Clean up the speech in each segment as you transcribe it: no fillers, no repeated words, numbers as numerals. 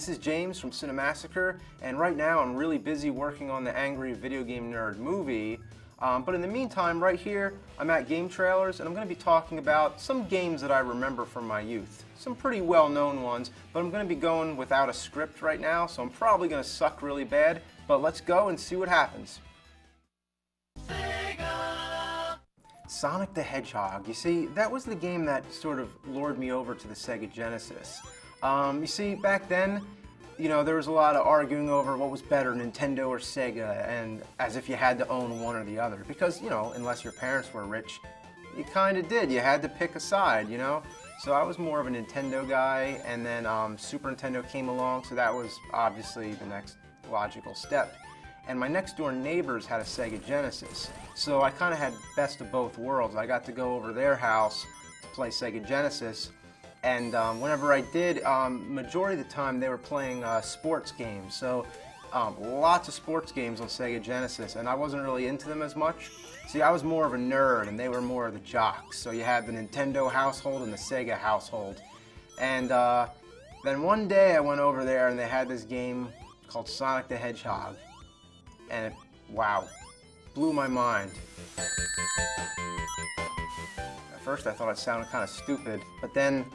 this is James from Cinemassacre, and right now I'm really busy working on the Angry Video Game Nerd movie. But in the meantime, right here, I'm at Game Trailers, and I'm going to be talking about some games that I remember from my youth. Some pretty well-known ones, but I'm going to be going without a script right now, so I'm probably going to suck really bad, but let's go and see what happens. Sonic the Hedgehog. You see, that was the game that sort of lured me over to the Sega Genesis. You see, back then, you know, there was a lot of arguing over what was better, Nintendo or Sega, and as if you had to own one or the other. Because, you know, unless your parents were rich, you kind of did. You had to pick a side, you know? So I was more of a Nintendo guy, and then Super Nintendo came along, so that was obviously the next logical step. And my next door neighbors had a Sega Genesis, so I kind of had best of both worlds. I got to go over their house to play Sega Genesis, and whenever I did, majority of the time they were playing sports games. So lots of sports games on Sega Genesis, and I wasn't really into them as much. See, I was more of a nerd, and they were more of the jocks. So you had the Nintendo household and the Sega household. And then one day I went over there, and they had this game called Sonic the Hedgehog. And it, wow, blew my mind. At first I thought it sounded kind of stupid, but then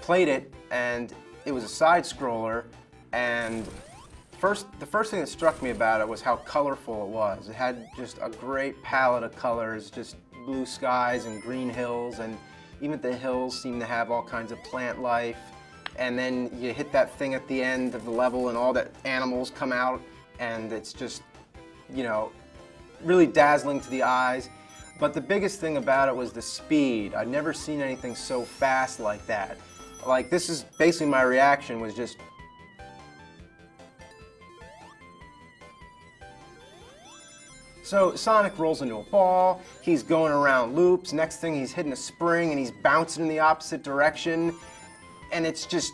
played it, and it was a side-scroller, and the first thing that struck me about it was how colorful it was. It had just a great palette of colors, just blue skies and green hills, and even the hills seemed to have all kinds of plant life. And then you hit that thing at the end of the level and all the animals come out, and it's just, you know, really dazzling to the eyes. But the biggest thing about it was the speed. I'd never seen anything so fast like that. Like, this is basically my reaction was just... So Sonic rolls into a ball, he's going around loops, next thing he's hitting a spring and he's bouncing in the opposite direction, and it's just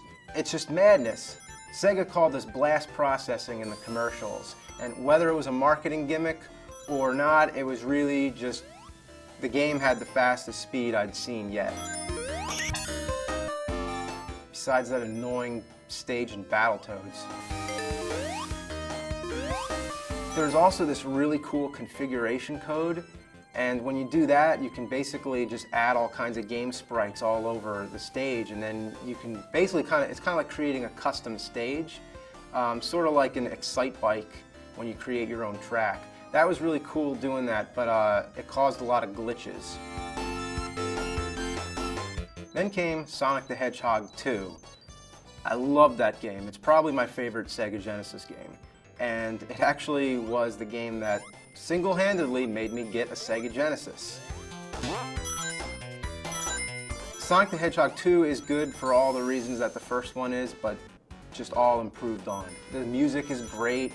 madness. Sega called this blast processing in the commercials, and whether it was a marketing gimmick or not, it was really just, the game had the fastest speed I'd seen yet. Besides that annoying stage in Battletoads. There's also this really cool configuration code, and when you do that, you can basically just add all kinds of game sprites all over the stage, and then you can basically it's kind of like creating a custom stage, sort of like an Excite Bike when you create your own track. That was really cool doing that, but it caused a lot of glitches. Then came Sonic the Hedgehog 2. I love that game. It's probably my favorite Sega Genesis game. And it actually was the game that single-handedly made me get a Sega Genesis. Sonic the Hedgehog 2 is good for all the reasons that the first one is, but just all improved on. The music is great.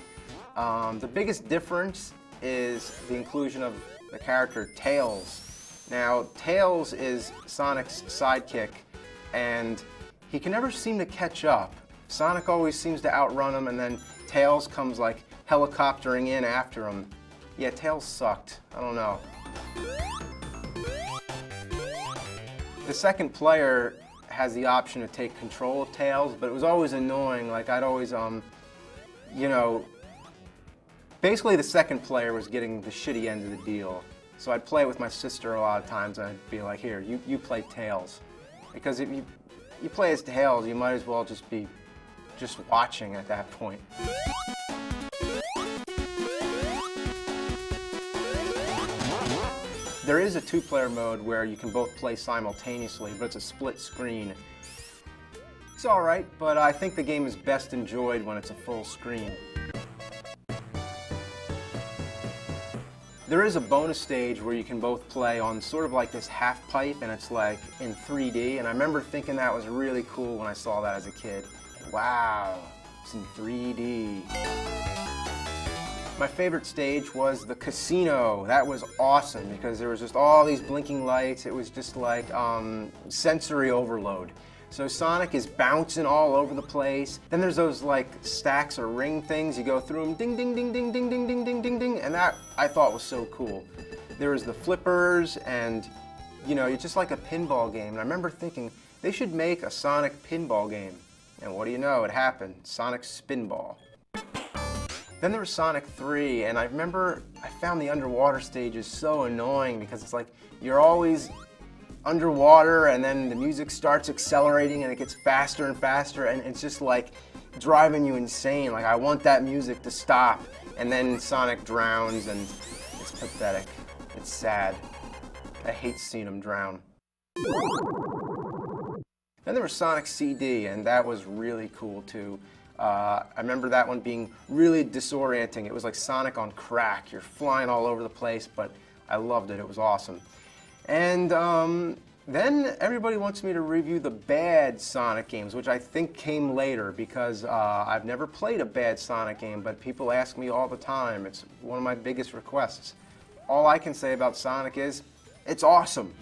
The biggest difference is the inclusion of the character Tails. Now, Tails is Sonic's sidekick, and he can never seem to catch up. Sonic always seems to outrun him, and then Tails comes like helicoptering in after him. Yeah, Tails sucked. I don't know. The second player has the option to take control of Tails, but it was always annoying. Like, I'd always, you know, basically the second player was getting the shitty end of the deal. So I'd play it with my sister a lot of times, and I'd be like, here, you play Tails. Because if you play as Tails, you might as well just be watching at that point. There is a two-player mode where you can both play simultaneously, but it's a split screen. It's alright, but I think the game is best enjoyed when it's a full screen. There is a bonus stage where you can both play on sort of like this half pipe, and it's like in 3D, and I remember thinking that was really cool when I saw that as a kid. Wow, it's in 3D. My favorite stage was the casino. That was awesome because there was just all these blinking lights. It was just like sensory overload. So Sonic is bouncing all over the place. Then there's those like stacks or ring things. You go through them, ding, ding, ding, ding, ding, ding, ding, ding, ding, ding, and that I thought was so cool. There was the flippers, and you know, it's just like a pinball game. And I remember thinking they should make a Sonic pinball game. And what do you know? It happened. Sonic Spinball. Then there was Sonic 3, and I remember I found the underwater stages so annoying because it's like you're always underwater and then the music starts accelerating and it gets faster and faster and it's just like driving you insane. Like I want that music to stop, and then Sonic drowns and it's pathetic. It's sad. I hate seeing him drown. Then there was Sonic CD, and that was really cool too. I remember that one being really disorienting. It was like Sonic on crack. You're flying all over the place, but I loved it. It was awesome. And then everybody wants me to review the bad Sonic games, which I think came later because I've never played a bad Sonic game, but people ask me all the time. It's one of my biggest requests. All I can say about Sonic is, it's awesome.